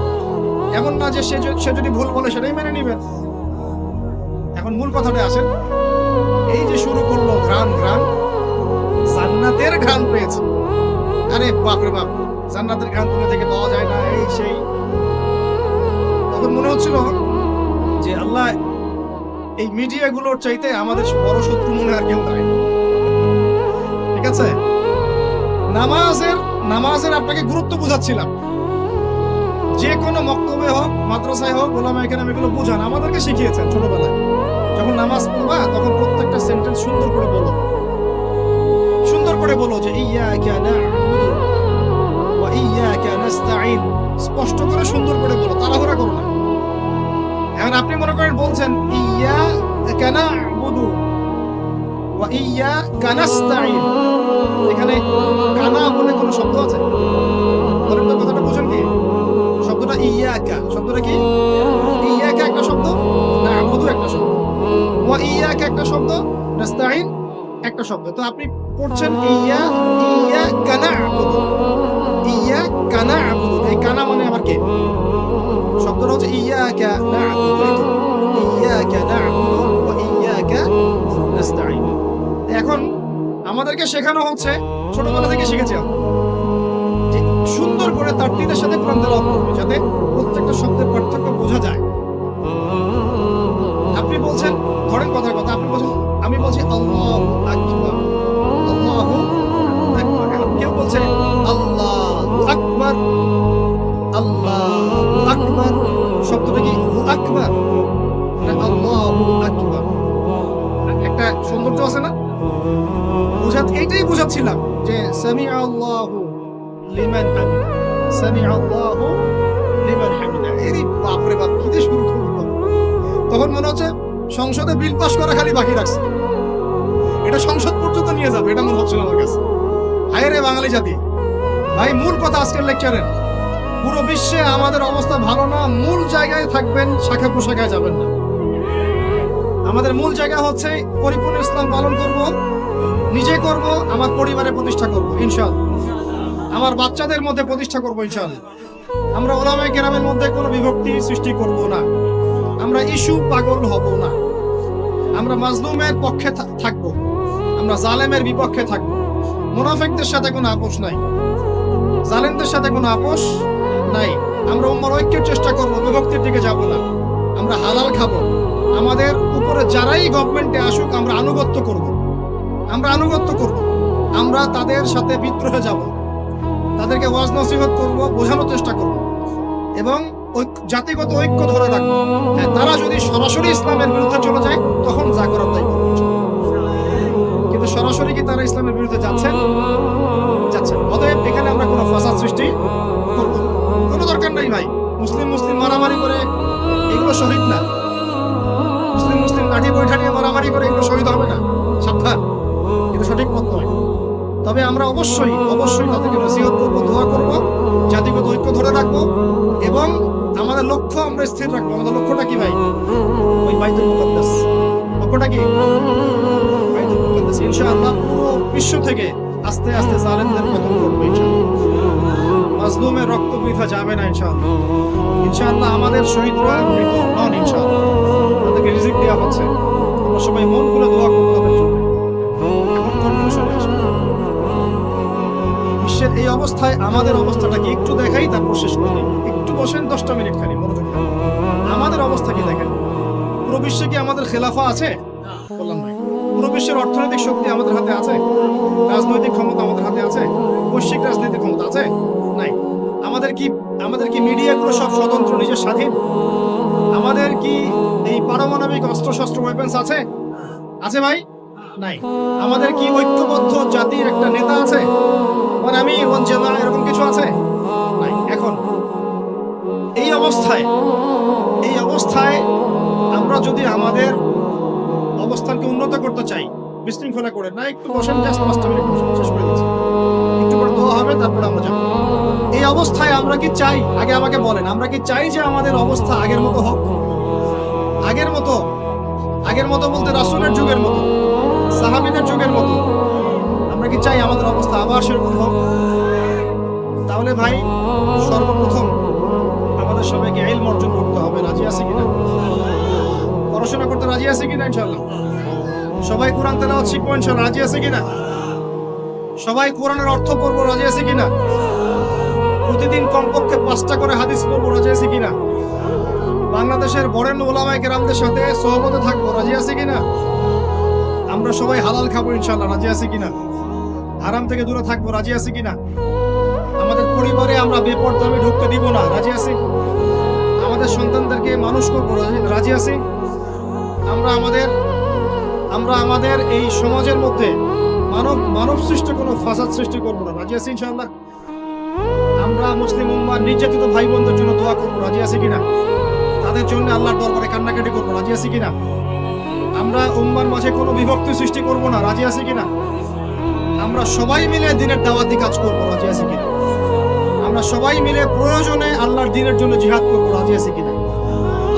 এমন না যে সে যদি ভুল বলে সেটাই মেনে নিবেন। এখন মূল কথাটা আসেন, এই যে শুরু করলো ঘ্রাণ, জান্নাতের ঘ্রাণ পেয়েছে। আরে বাপ রে বাপ, জান্নাতের ঘ্রাণ দুনিয়া থেকে পাওয়া যায় না, এই সেই। তখন মনে হচ্ছিল যে আল্লাহ, এই মিডিয়াগুলোর চাইতে আমাদের বড় শত্রু মনে আর কেউ নাই। ঠিক আছে, নামাজের আপনাকে গুরুত্ব বুঝাচ্ছিলাম। যে কোনো মক্তবে হোক, মাদ্রাসায় হোক, ওলামা ইকরাম এগুলো বুঝান, আমাদেরকে শিখিয়েছেন ছোটবেলায়। যখন নামাজ পড়বা তখন প্রত্যেকটা সেন্টেন্স সুন্দর করে বলো যে ইয়্যাকা না'বুদু ওয়া ইয়্যাকা নাস্তাঈন, স্পষ্ট করে সুন্দর করে বলো, তাড়াহুড়া করো না। এখন আপনি মনে করেন বলছেন ইয়্যাকা না'বুদু ওয়া ইয়্যাকা নাস্তাঈন, এখানে কানা বলে কোনো শব্দ আছে? বলেন তো, কথাটা বুঝেন কি? শব্দটা ইয়্যাকা, শব্দটা কি? ইয়্যাকা একটা শব্দ, না'বুদু একটা শব্দ, ওয়া ইয়্যাকা একটা শব্দ, নাস্তাঈন একটা শব্দ। তো আপনি পড়ছেন ইয়্যাকা না'বুদু, ইয়্যাকা না'বুদু, এই কানা মানে আবার কে? শব্দটা হচ্ছে ইয়্যাকা না'বুদু, ইয়্যাকা না'বুদু ওয়া ইয়্যাকা নাস্তাঈন। এখন আমাদেরকে শেখানো হচ্ছে, ছোটবেলা থেকে শিখেছি যে সুন্দর করে তারতিলের সাথে কোরআন তেলাওয়াত করবে, যাতে প্রত্যেকটা শব্দের পার্থক্য বোঝা যায়। আপনি বলছেন, ধরেন কথার কথা, আপনি বলছেন, আমি বলছি আল্লাহু আকবার, আল্লাহু আকবার। এখন কেউ বলছে আল্লাহু আকবার, আল্লাহু আকবার, শব্দটা কি হু আকবার না আল্লাহু আকবার? একটা সৌন্দর্য আছে না? এইটাই বুঝাচ্ছিলাম যে সামিআ আল্লাহু লিমান হামিদা, সামিআ আল্লাহু লিমান হামিদা। এই বাপ রে বাপ, কি দিয়ে শুরু করলো! তখন মনে হচ্ছে সংসদে বিল পাস করা খালি বাকি রাখছে, এটা সংসদ পর্যন্ত নিয়ে যাবে, এটা মনে হচ্ছিল আমার কাছে। হায় রে বাঙালি জাতি! ভাই, মূল কথা আজকের লেকচারের, পুরো বিশ্বে আমাদের অবস্থা ভালো না, মূল জায়গায় থাকবেন, শাখা প্রশাখায় যাবেন না। আমাদের মূল জায়গা হচ্ছে পরিপূর্ণ ইসলাম পালন করব, নিজে করব, আমার পরিবারে প্রতিষ্ঠা করব ইনশাআল্লাহ, আমার বাচ্চাদের মধ্যে প্রতিষ্ঠা করব ইনশাআল্লাহ। আমরা উলামায়ে কেরামের মধ্যে কোনো বিভক্তি সৃষ্টি করব না, আমরা ইস্যু পাগল হব না, আমরা মাজলুমের পক্ষে থাকব, আমরা জালেমের বিপক্ষে থাকব। মুনাফিকদের সাথে কোনো আপোষ নাই, জালেমদের সাথে কোনো আপোষ নাই। আমরা উম্মার ঐক্যের চেষ্টা করব, বিভক্তির দিকে যাব না। আমরা হালাল খাবো, আমাদের উপরে যারাই গভর্নমেন্টে আসুক আমরা আনুগত্য করব, আমরা আনুগত্য করব, আমরা তাদের সাথে বিদ্রোহে যাব, তাদেরকে ওয়াজ নসিহত করব, বোঝানোর চেষ্টা করব এবং জাতিগত ঐক্য ধরে রাখবো। হ্যাঁ, তারা যদি সরাসরি ইসলামের বিরুদ্ধে চলে যায় তখন যা করার তাই করবো, কিন্তু সরাসরি কি তারা ইসলামের বিরুদ্ধে যাচ্ছেন? যাচ্ছেন। অতএব এখানে আমরা কোনো ফাসাদ সৃষ্টি করবো না, কোনো দরকার নাই ভাই। মুসলিম মুসলিম মারামারি করে এগুলো শহীদ না, মুসলিম মুসলিম লাঠি বৈঠা নিয়ে মারামারি করে এগুলো শহীদ হবে না, সাবধান, এটা সঠিক পথ নয়। তবে আমরা অবশ্যই অবশ্যই তাদেরকে নসিহত করবো, দোয়া করবো, জাতিগত ঐক্য ধরে রাখবো এবং আমাদের লক্ষ্য আমরা স্থির রাখবো। আমাদের লক্ষ্যটা কি ভাই? ওই বাইতুল মুকাদ্দাস। লক্ষ্যটা কি? বাইতুল মুকাদ্দাস। ইনশাআল্লাহ পুরো বিশ্ব থেকে আস্তে আস্তে জালেমদের পতন ঘটবে ইনশাআল্লাহ, মাজলুমের রক্ত বৃথা যাবে না ইনশাআল্লাহ। ইনশাআল্লাহ আমাদের শহীদরা মৃত নন ইনশাআল্লাহ, তাদেরকে রিজিক দেওয়া হচ্ছে। আমরা সবাই মন খুলে দোয়া করবো তাদের জন্য। এখন কনক্লুশনে আসি। বিশ্বের এই অবস্থায় আমাদের অবস্থাটা কি একটু দেখাই, তারপর শেষ করে দিই। একটু বসেন 10টা মিনিট খালি মনোযোগ দেন। আমাদের অবস্থা কি দেখেন? পুরো বিশ্বে কি আমাদের খেলাফা আছে? বললাম নাই। পুরো বিশ্বের অর্থনৈতিক শক্তি আমাদের হাতে আছে? রাজনৈতিক ক্ষমতা আমাদের হাতে আছে? বৈশ্বিক রাজনৈতিক ক্ষমতা আছে? নাই। আমাদের কি মিডিয়াগুলো সব স্বতন্ত্র, নিজের স্বাধীন? আমাদের কি এই পারমাণবিক অস্ত্রশস্ত্র ওয়েপন্স আছে? আছে ভাই? নাই। আমাদের কি ঐক্যবদ্ধ জাতির একটা নেতা আছে? মানে আমি ওয়ানজেলা এরকম কিছু আছে? নাই। এখন এই অবস্থায় আমরা যদি আমাদের অবস্থানকে উন্নত করতে চাই, বিশৃঙ্খলা করে না, একটু বসেন, জাস্ট 5টা মিনিট বসেন, শেষ করে দিচ্ছি। একটু পরে দোয়া হবে, তারপরে আমরা যাবো। এই অবস্থায় আমরা কি চাই? আগে আমাকে বলেন, আমরা কি চাই যে আমাদের অবস্থা আগের মতো হোক? আগের মতো বলতে রাসূলের যুগের মতো, সাহাবীদের যুগের মতো আমরা কি চাই আমাদের অবস্থা আবার সেরকম হোক? তাহলে ভাই সর্বপ্রথম আমাদের সবাইকে ইলম অর্জন করতে হবে। রাজি আছে কিনা? পড়াশোনা করতে রাজি আছে কিনা? ইনশাআল্লাহ সবাই কোরআন তেলাওয়াত শিখবো ইনশাআল্লাহ। রাজি আছে কিনা? সবাই কোরআনের অর্থ পড়বো। রাজি আছে কিনা? প্রতিদিন কমপক্ষে 5টা করে হাদিস পড়বো। রাজি আছে কিনা? বাংলাদেশের বরেণ্য উলামায়ে কেরামদের সাথে সোহবতে থাকবো। রাজি আছে কিনা? আমরা সবাই হালাল খাবো ইনশাআল্লাহ। রাজি আছে কিনা? হারাম থেকে দূরে থাকবো। রাজি আছে কিনা? আমাদের পরিবারে আমরা বেপরদামি ঢুকতে দিব না। রাজি আছি? আমাদের সন্তানদেরকে মানুষ করবো। রাজি আছি? আমরা আমাদের এই সমাজের মধ্যে মানব সৃষ্ট কোনো ফাসাদ সৃষ্টি করবো না। রাজি আছি ইনশাআল্লাহ? আমরা মুসলিম উম্মার নির্যাতিত ভাই বোনদের জন্য দোয়া করবো। রাজি আছি কিনা? তাদের জন্য আল্লাহর দরবারে কান্নাকাটি করবো। রাজি আছি কিনা? আমরা উম্মার মাঝে কোনো বিভক্তি সৃষ্টি করবো না। রাজি আছি কিনা? আমরা সবাই মিলে দ্বীনের দাওয়াতি কাজ করবো। রাজি আছি কিনা? আমরা সবাই মিলে প্রয়োজনে আল্লাহর দ্বীনের জন্য জিহাদ করবো। রাজি আছি কিনা?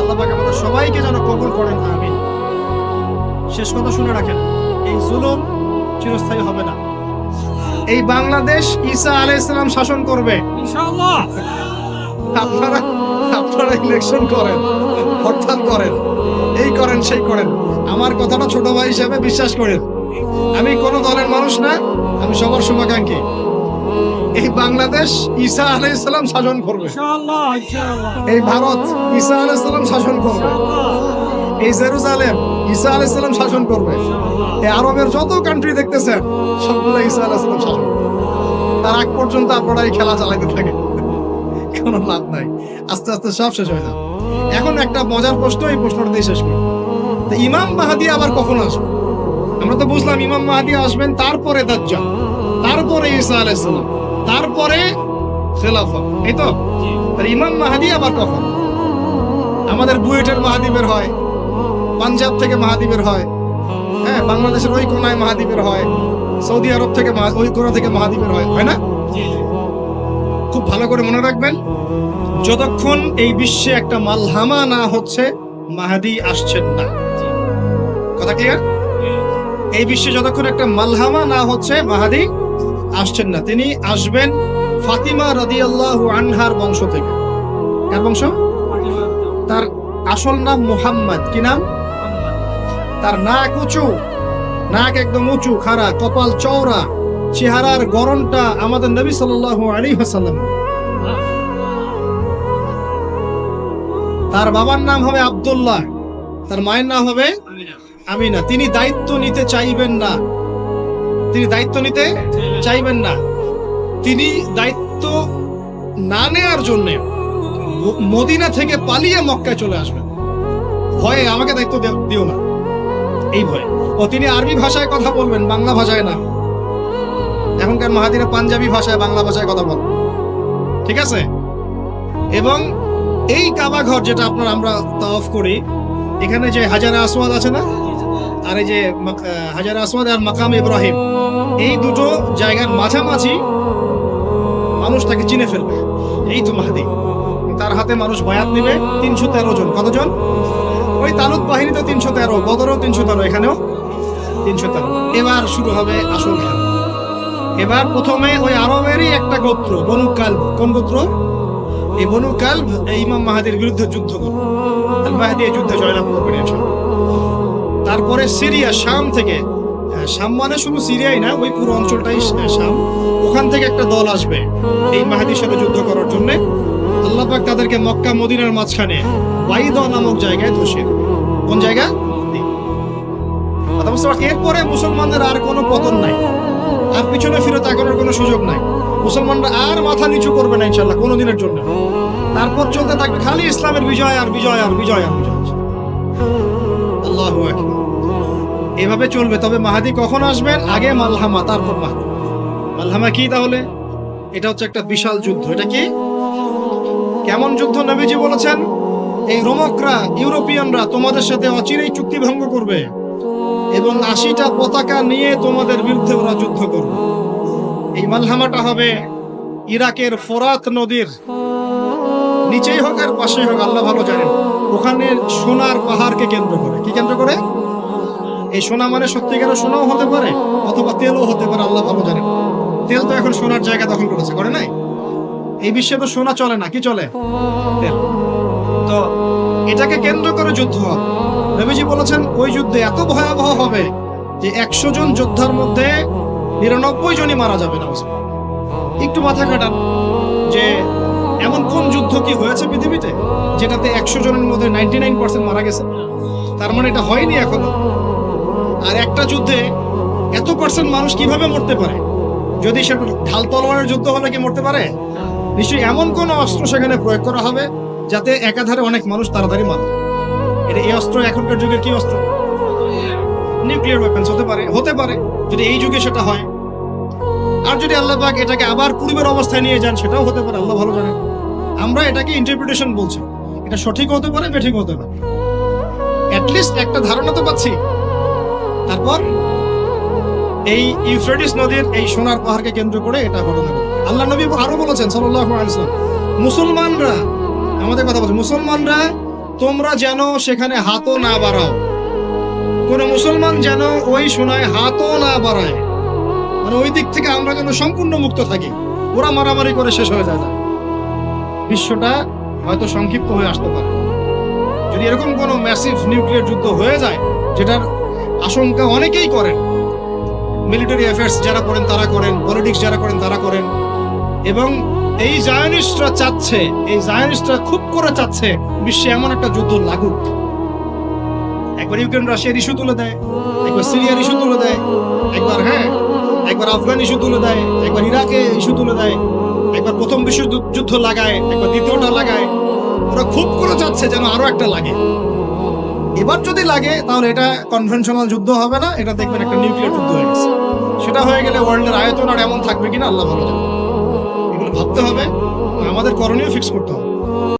আল্লাহ পাক আমাদের সবাইকে যেন কবুল করেন, আমিন। শেষ কথা শুনে রাখেন, এই জুলুম চিরস্থায়ী হবে না। এই বাংলাদেশ ঈসা আলাইহিস সালাম শাসন করবে ইনশাআল্লাহ। আপনারা ইলেকশন করেন, হরতাল করেন, এই করেন সেই করেন, আমার কথাটা ছোট ভাই হিসেবে বিশ্বাস করেন। আমি কোনো দলের মানুষ না, আমি সবার শুভাকাঙ্ক্ষী। এই বাংলাদেশ ঈসা আলাইহিস সালাম শাসন করবে ইনশাআল্লাহ। এই ভারত ঈসা আলাইহিস সালাম শাসন করবে। এই জেরুজালেম ঈসা আলাইহিস সালাম শাসন করবে। এই আরবের যত কান্ট্রি দেখতেছেন সবগুলো ঈসা আলাইহিস সালাম শাসন করবে। তার আগ পর্যন্ত আপনারা এই খেলা চালাতে থাকেন, কোনো লাভ নাই। আস্তে আস্তে সব শেষ হয়ে যাবে। এখন একটা মজার প্রশ্ন, এই প্রশ্নটা দিয়ে শেষ করি। তো ইমাম মাহদী আবার কখন আসবে? আমরা তো বুঝলাম ইমাম মাহদী আসবেন, তারপরে দাজ্জাল, তারপরে ঈসা আলাইহিস সালাম, তারপরে খেলাফত, এই তো। আর ইমাম মাহদী আবার কখন? আমাদের বুয়েটের মাহদী বের হয়, পাঞ্জাব থেকে মাহদী বের হয়, হ্যাঁ, বাংলাদেশের ওই কোনায় মাহদী বের হয়, সৌদি আরব থেকে ওই কোনা থেকে মাহদী বের হয়, হয় না? খুব ভালো করে মনে রাখবেন, যতক্ষণ এই বিশ্বে একটা মালহামা না হচ্ছে মাহদী আসছেন না। কথা ক্লিয়ার? এই বিশ্বে যতক্ষণ একটা মালহামা না হচ্ছে মাহাদি আসছেন না। তিনি আসবেন ফাতিমা রাদিয়াল্লাহু আনহার বংশ থেকে। কার বংশ? তার আসল নাম মুহাম্মদ। কি নাম? তার নাক উঁচু, নাক একদম উঁচু খাড়া, কপাল চওড়া, চেহারার গড়নটা আমাদের নবী সাল্লাল্লাহু আলাইহি ওয়াসাল্লাম। তার বাবার নাম হবে আব্দুল্লাহ, তার মায়ের নাম হবে আমিনা। তিনি দায়িত্ব নিতে চাইবেন না, তিনি দায়িত্ব নিতে চাইবেন না। তিনি দায়িত্ব না নেওয়ার জন্য মদিনা থেকে পালিয়ে মক্কায় চলে আসবেন। ভয়ে আমাকে দায়িত্ব দিও না, এই ভয়ে। ও তিনি আরবি ভাষায় কথা বলবেন, বাংলা ভাষায় না। এখনকার মাহাদিরা পাঞ্জাবি ভাষায়, বাংলা ভাষায় কথা বল, ঠিক আছে? এবং এই কাবা ঘর যেটা আমরা তাওয়াফ করি, এখানে যে হাজারে আসওয়াদ আছে না, আর এই যে হাজারে আসওয়াদ আর মাকাম ইব্রাহিম, এই দুটো জায়গার মাঝামাঝি মানুষ তাকে চিনে ফেলবে। এই তো মাহদি। তার হাতে মানুষ বায়াত নেবে 313 জন। কতজন? ওই তালুত বাহিনীতে 313, বদরও 313, এখানেও 313। এবার শুরু হবে আসল খেলা। এবার প্রথমে ওই আরবেরই একটা গোত্র বনু কালব। কোন গোত্র? এই বনু কালব এই ইমাম মাহাদির বিরুদ্ধে যুদ্ধ করবে। আল মাহদি এই যুদ্ধে জয়লাভ করবেন ইনশাআল্লাহ। তারপরে সিরিয়া, শাম থেকে, শাম মানে শুধু সিরিয়াই না, ওই পুরো অঞ্চলটাই শাম, ওখান থেকে একটা দল আসবে এই মাহদির সাথে যুদ্ধ করার জন্য। আল্লাহ পাক তাদেরকে মক্কা মদিনার মাঝখানে বাইদা নামক জায়গায় ধসিয়ে দেবে। কোন জায়গা? কথা বুঝতে পারছি? এরপরে মুসলমানদের আর কোনো পতন নাই, আর পিছনে ফিরে তাকানোর কোনো সুযোগ নাই। মুসলমানরা আর মাথা নিচু করবে না ইনশাআল্লাহ কোনোদিনের জন্য। তারপর চলতে থাকবে খালি ইসলামের বিজয় আর বিজয় আর বিজয় আর বিজয়। আল্লাহু আকবার। এভাবে চলবে। তবে মাহাদি কখন আসবেন? আগে মালহামা, তারপর মাহাদি। মালহামা কি তাহলে? এটা হচ্ছে একটা বিশাল যুদ্ধ। এটা কি? কেমন যুদ্ধ? নবীজি বলেছেন, এই রোমকরা, ইউরোপিয়ানরা তোমাদের সাথে অচিরেই চুক্তি ভঙ্গ করবে এবং 80টা পতাকা নিয়ে তোমাদের বিরুদ্ধে ওরা যুদ্ধ করবে। এই মালহামাটা হবে ইরাকের ফোরাত নদীর নিচেই হোক আর পাশেই হোক, আল্লাহ ভালো জানেন। ওখানে সোনার পাহাড়কে কেন্দ্র করে। কি কেন্দ্র করে? এই সোনা মানে সত্যিকারের সোনাও হতে পারে, অথবা তেলও হতে পারে, আল্লাহ ভালো জানেন। তেল তো এখন সোনার জায়গা দখল করেছে, করে নাই? এই বিশ্বে তো সোনা চলে না, কি চলে? তেল। তো এটাকে কেন্দ্র করে যুদ্ধ হবে। নবীজি বলেছেন ওই যুদ্ধে এত ভয়াবহ হবে যে 100 জন যোদ্ধার মধ্যে 99 জনই মারা যাবে না। একটু মাথা কাটান যে এমন কোন যুদ্ধ কি হয়েছে পৃথিবীতে যেটাতে 100 জনের মধ্যে 99% মারা গেছে? তার মানে এটা হয়নি এখনো। আর একটা যুদ্ধে এত পার্সেন্ট মানুষ কিভাবে মরতে পারে? যদি সেটা ঢাল তলোয়ারের যুদ্ধ হলে কি মরতে পারে? নিশ্চয়ই এমন কোন অস্ত্র সেখানে প্রয়োগ করা হবে যাতে একাধারে অনেক মানুষ তাড়াতাড়ি মারে। এটা এই অস্ত্র এখনকার যুগের কি অস্ত্র? নিউক্লিয়ার ওয়েপন্স হতে পারে, হতে পারে যদি এই যুগে সেটা হয়। আর যদি আল্লাহ পাক এটাকে আবার পূর্বের অবস্থায় নিয়ে যান, সেটাও হতে পারে, আল্লাহ ভালো জানেন। আমরা এটাকে ইন্টারপ্রিটেশন বলছি, এটা সঠিক হতে পারে, বেঠিক হতে পারে। অ্যাটলিস্ট একটা ধারণা তো পাচ্ছি। তারপর এই ইউফ্রেটিস নদীর এই সোনার পাহাড়কে কেন্দ্র করে এটা ঘটনা ঘটে। আল্লাহ নবী আরো বলেছেন সাল্লাল্লাহু আলাইহি ওয়াসাল্লাম, মুসলমানরা, আমাদের কথা বলছে, মুসলমানরা তোমরা যেন সেখানে হাতও না বাড়াও। কোন মুসলমান যেন ওই সোনায় হাতও না বাড়ায়, মানে ওই দিক থেকে আমরা যেন সম্পূর্ণ মুক্ত থাকি। ওরা মারামারি করে শেষ হয়ে যায়। বিশ্বটা হয়তো সংক্ষিপ্ত হয়ে আসতে পারে যদি এরকম কোন ম্যাসিভ নিউক্লিয়ার যুদ্ধ হয়ে যায়, যেটার আশঙ্কা অনেকেই করেন। মিলিটারি অ্যাফেয়ার্স যারা করেন তারা করেন, পলিটিক্স যারা করেন তারা করেন। এবং এই জায়নিস্টরা চাচ্ছে, এই জায়নিস্টরা খুব করে চাচ্ছে বিশ্বে এমন একটা যুদ্ধ লাগুক। একবার ইউক্রেন রাশিয়ার ইস্যু তুলে দেয়, একবার সিরিয়ার ইস্যু তুলে দেয়, একবার আফগান ইস্যু তুলে দেয়, একবার ইরাকে ইস্যু তুলে দেয়, একবার প্রথম বিশ্বযুদ্ধ লাগায়, একবার দ্বিতীয়টা লাগায়। ওরা খুব করে চাচ্ছে যেন আরো একটা লাগে। এবার যদি লাগে তাহলে এটা কনভেনশনাল যুদ্ধ হবে না, এটা দেখবেন একটা নিউক্লিয়ার যুদ্ধ হয়ে গেছে। সেটা হয়ে গেলে ওয়ার্ল্ডের আয়তন আর এমন থাকবে কিনা আল্লাহ ভালো জানে। এগুলো ভাবতে হবে, আমাদের করণীয় ফিক্স করতে হবে।